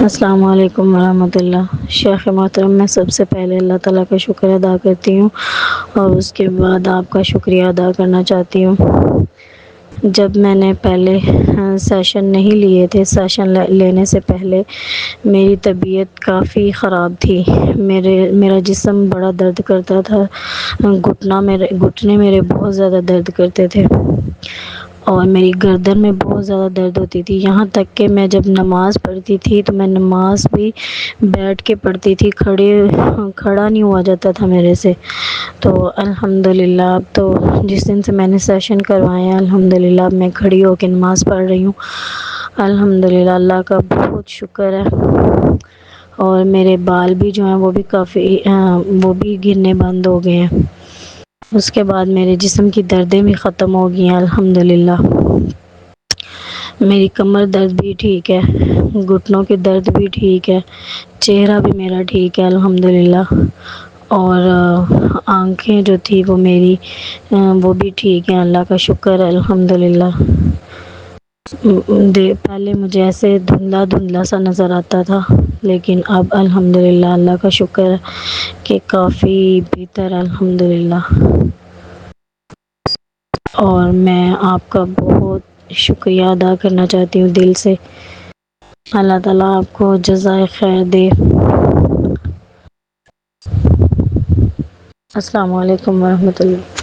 السلام علیکم ورحمۃ اللہ۔ شیخ محترم، میں سب سے پہلے اللہ تعالیٰ کا شکر ادا کرتی ہوں اور اس کے بعد آپ کا شکریہ ادا کرنا چاہتی ہوں۔ جب میں نے پہلے سیشن نہیں لیے تھے، سیشن لینے سے پہلے میری طبیعت کافی خراب تھی۔ میرا جسم بڑا درد کرتا تھا، گھٹنے میرے بہت زیادہ درد کرتے تھے اور میری گردن میں بہت زیادہ درد ہوتی تھی، یہاں تک کہ میں جب نماز پڑھتی تھی تو میں نماز بھی بیٹھ کے پڑھتی تھی، کھڑا نہیں ہوا جاتا تھا میرے سے۔ تو الحمدللہ اب تو جس دن سے میں نے سیشن کروائے ہیں، الحمدللہ اب میں کھڑی ہو کے نماز پڑھ رہی ہوں۔ الحمدللہ اللہ کا بہت شکر ہے۔ اور میرے بال بھی جو ہیں وہ بھی گرنے بند ہو گئے ہیں۔ اس کے بعد میرے جسم کی دردیں بھی ختم ہو گئی ہیں الحمدللہ۔ میری کمر درد بھی ٹھیک ہے، گھٹنوں کے درد بھی ٹھیک ہے، چہرہ بھی میرا ٹھیک ہے الحمدللہ۔ اور آنکھیں جو تھی وہ میری وہ بھی ٹھیک ہیں، اللہ کا شکر ہے الحمدللہ۔ پہلے مجھے ایسے دھندلا دھندلا سا نظر آتا تھا، لیکن اب الحمدللہ اللہ کا شکر ہے کہ کافی بہتر ہے الحمدللہ۔ اور میں آپ کا بہت شکریہ ادا کرنا چاہتی ہوں دل سے۔ اللہ تعالیٰ آپ کو جزائے خیر دے۔ السلام علیکم ورحمۃ اللہ۔